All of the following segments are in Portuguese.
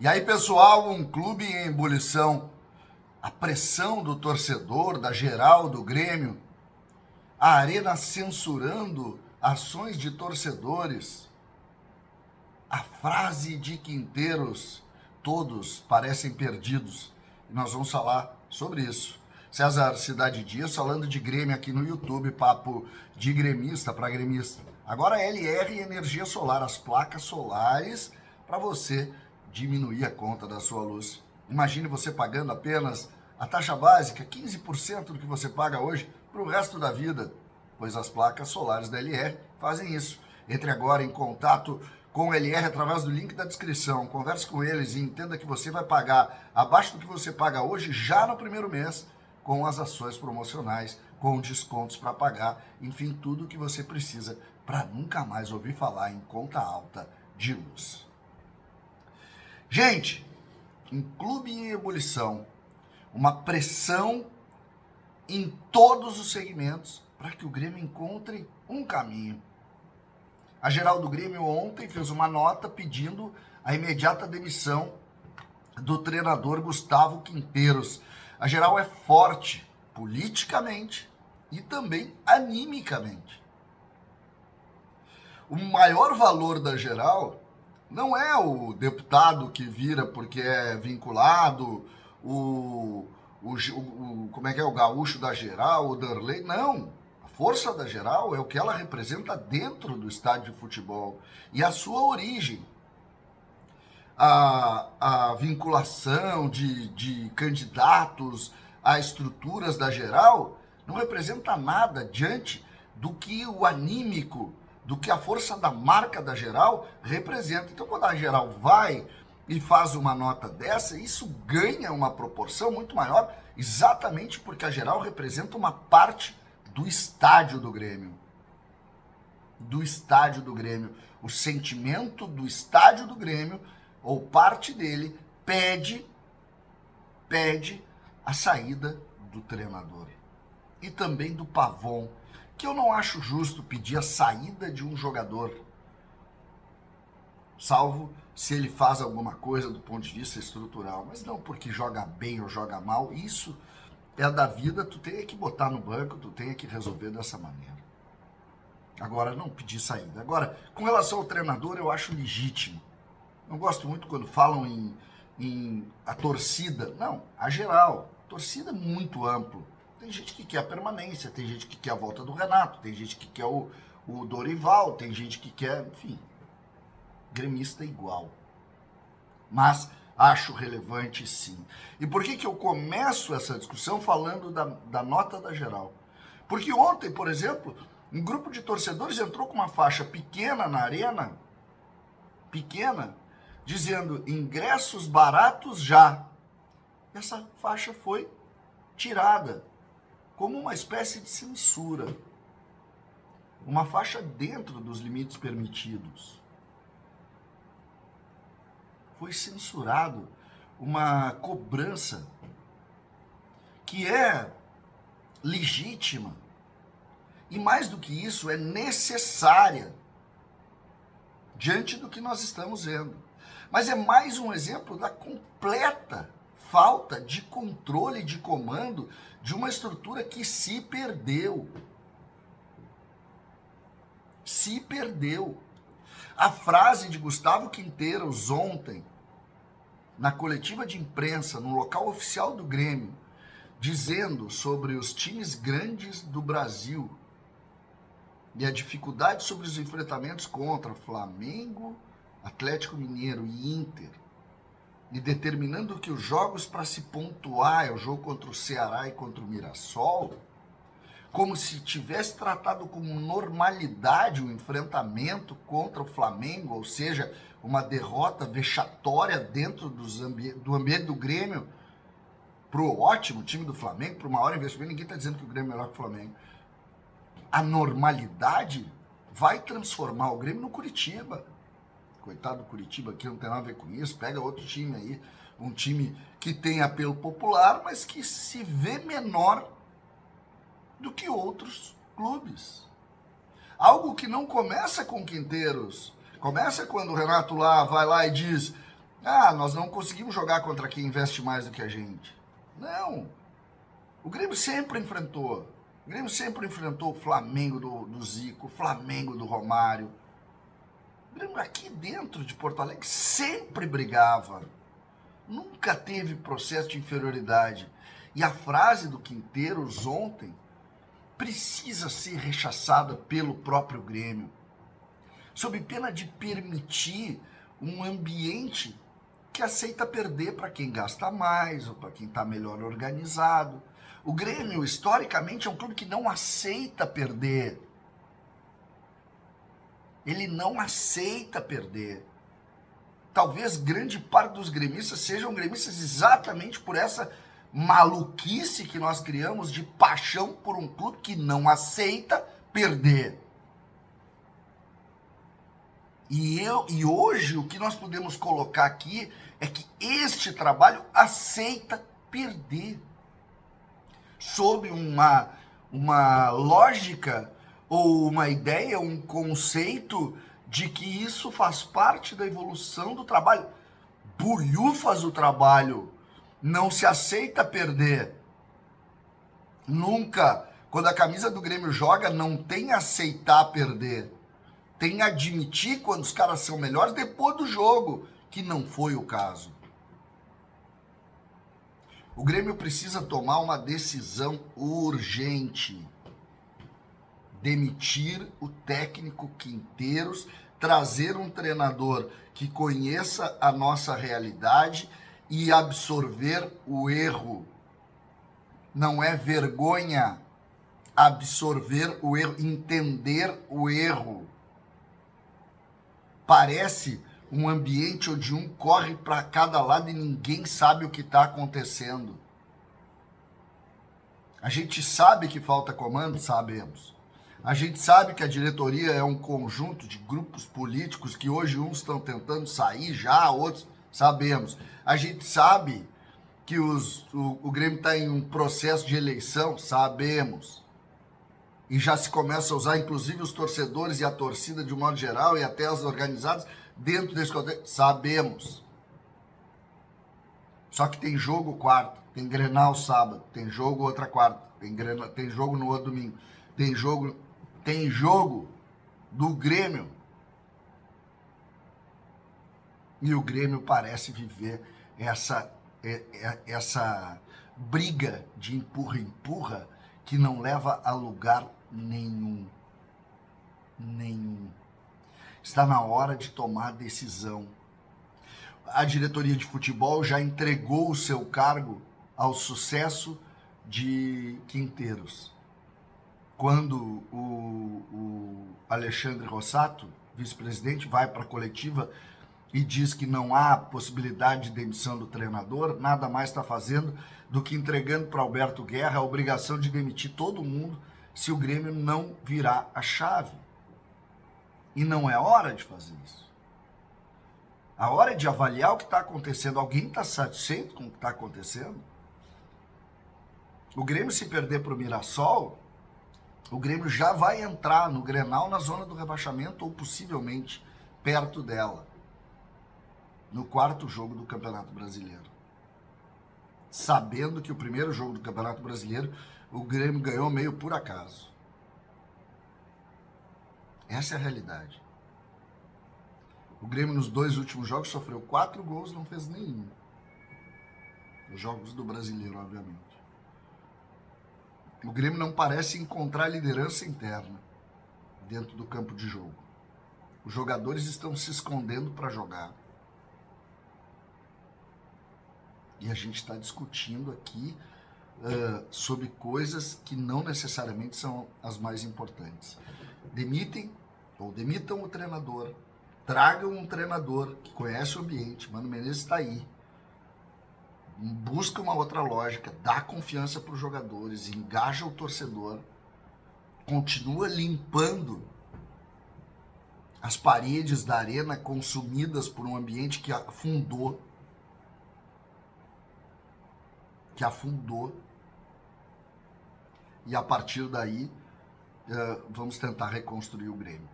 E aí, pessoal, um clube em ebulição, a pressão do torcedor, da geral, do Grêmio, a Arena censurando ações de torcedores, a frase de Quinteiros, todos parecem perdidos. E nós vamos falar sobre isso. César Cidade Dias falando de Grêmio aqui no YouTube, papo de gremista para gremista. Agora LR Energia Solar, as placas solares para você diminuir a conta da sua luz. Imagine você pagando apenas a taxa básica, 15% do que você paga hoje, para o resto da vida, pois as placas solares da LR fazem isso. Entre agora em contato com o LR através do link da descrição, converse com eles e entenda que você vai pagar abaixo do que você paga hoje já no primeiro mês, com as ações promocionais, com descontos para pagar, enfim, tudo o que você precisa para nunca mais ouvir falar em conta alta de luz. Gente, um clube em ebulição, uma pressão em todos os segmentos para que o Grêmio encontre um caminho. A geral do Grêmio ontem fez uma nota pedindo a imediata demissão do treinador Gustavo Quinteiros. A geral é forte politicamente e também animicamente. O maior valor da geral não é o deputado que vira porque é vinculado, como é que é, o gaúcho da geral, o Darley, não. A força da geral é o que ela representa dentro do estádio de futebol e a sua origem. A vinculação de candidatos a estruturas da geral não representa nada diante do que o anímico, do que a força da marca da geral representa. Então, quando a geral vai e faz uma nota dessa, isso ganha uma proporção muito maior, exatamente porque a geral representa uma parte do estádio do Grêmio. Do estádio do Grêmio. O sentimento do estádio do Grêmio, ou parte dele, pede a saída do treinador. E também do Pavon, que eu não acho justo pedir a saída de um jogador, salvo se ele faz alguma coisa do ponto de vista estrutural, mas não porque joga bem ou joga mal. Isso é da vida, tu tem que botar no banco, tu tem que resolver dessa maneira. Agora, não pedir saída. Agora, com relação ao treinador, eu acho legítimo. Não gosto muito quando falam em a torcida. Não, a geral. A torcida é muito amplo. Tem gente que quer a permanência, tem gente que quer a volta do Renato, tem gente que quer o Dorival, tem gente que quer, enfim, gremista igual. Mas acho relevante sim. E por que eu começo essa discussão falando da nota da geral? Porque ontem, por exemplo, um grupo de torcedores entrou com uma faixa pequena na arena, pequena, dizendo ingressos baratos já. Essa faixa foi tirada como uma espécie de censura. Uma faixa dentro dos limites permitidos. Foi censurado uma cobrança que é legítima e, mais do que isso, é necessária diante do que nós estamos vendo. Mas é mais um exemplo da completa falta de controle, de comando de uma estrutura que se perdeu. Se perdeu. A frase de Gustavo Quinteiros ontem, na coletiva de imprensa, no local oficial do Grêmio, dizendo sobre os times grandes do Brasil e a dificuldade sobre os enfrentamentos contra Flamengo, Atlético Mineiro e Inter, e determinando que os jogos para se pontuar é o jogo contra o Ceará e contra o Mirassol, como se tivesse tratado com normalidade o enfrentamento contra o Flamengo, ou seja, uma derrota vexatória dentro do ambiente do Grêmio, para o ótimo time do Flamengo, para o maior investimento. Ninguém está dizendo que o Grêmio é melhor que o Flamengo. A normalidade vai transformar o Grêmio no Curitiba. Coitado do Curitiba aqui, não tem nada a ver com isso. Pega outro time aí, um time que tem apelo popular, mas que se vê menor do que outros clubes. Algo que não começa com Quinteiros. Começa quando o Renato vai lá e diz Ah, nós não conseguimos jogar contra quem investe mais do que a gente. Não. O Grêmio sempre enfrentou. O Grêmio sempre enfrentou o Flamengo do Zico, o Flamengo do Romário. O Grêmio aqui dentro de Porto Alegre sempre brigava. Nunca teve processo de inferioridade. E a frase do Quinteiros ontem precisa ser rechaçada pelo próprio Grêmio, sob pena de permitir um ambiente que aceita perder para quem gasta mais ou para quem está melhor organizado. O Grêmio, historicamente, é um clube que não aceita perder. Ele não aceita perder. Talvez grande parte dos gremistas sejam gremistas exatamente por essa maluquice que nós criamos de paixão por um clube que não aceita perder. E hoje o que nós podemos colocar aqui é que este trabalho aceita perder. Sob uma lógica ou uma ideia, um conceito de que isso faz parte da evolução do trabalho. Bulhufas o trabalho. Não se aceita perder. Nunca. Quando a camisa do Grêmio joga, não tem aceitar perder. Tem admitir quando os caras são melhores depois do jogo, que não foi o caso. O Grêmio precisa tomar uma decisão urgente. Demitir o técnico Quinteiros, trazer um treinador que conheça a nossa realidade e absorver o erro. Não é vergonha absorver o erro, entender o erro. Parece um ambiente onde um corre para cada lado e ninguém sabe o que está acontecendo. A gente sabe que falta comando? Sabemos. A gente sabe que a diretoria é um conjunto de grupos políticos que hoje uns estão tentando sair já, outros sabemos. A gente sabe que o Grêmio está em um processo de eleição, sabemos. E já se começa a usar, inclusive, os torcedores e a torcida de um modo geral e até as organizadas dentro desse contexto, sabemos. Só que tem jogo quarta, tem Grenal sábado, tem jogo outra quarta, tem jogo no outro domingo, tem jogo do Grêmio. E o Grêmio parece viver essa briga de empurra-empurra que não leva a lugar nenhum. Está na hora de tomar decisão. A diretoria de futebol já entregou o seu cargo ao sucesso de Quinteiros. Quando o Alexandre Rossato, vice-presidente, vai para a coletiva e diz que não há possibilidade de demissão do treinador, nada mais está fazendo do que entregando para Alberto Guerra a obrigação de demitir todo mundo se o Grêmio não virar a chave. E não é hora de fazer isso. A hora é de avaliar o que está acontecendo. Alguém está satisfeito com o que está acontecendo? O Grêmio, se perder para o Mirassol, o Grêmio já vai entrar no Grenal na zona do rebaixamento ou possivelmente perto dela, no quarto jogo do Campeonato Brasileiro. Sabendo que o primeiro jogo do Campeonato Brasileiro o Grêmio ganhou meio por acaso. Essa é a realidade. O Grêmio nos 2 últimos jogos sofreu 4 gols, não fez nenhum. Os jogos do Brasileiro, obviamente. O Grêmio não parece encontrar liderança interna dentro do campo de jogo. Os jogadores estão se escondendo para jogar. E a gente está discutindo aqui sobre coisas que não necessariamente são as mais importantes. Demitam o treinador, tragam um treinador que conhece o ambiente. Mano Menezes está aí. Busca uma outra lógica, dá confiança para os jogadores, engaja o torcedor, continua limpando as paredes da arena consumidas por um ambiente que afundou. E a partir daí vamos tentar reconstruir o Grêmio.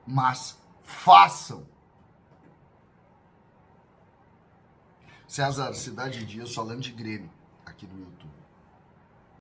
Mas façam. César Cidade Dias falando de Grêmio aqui no YouTube.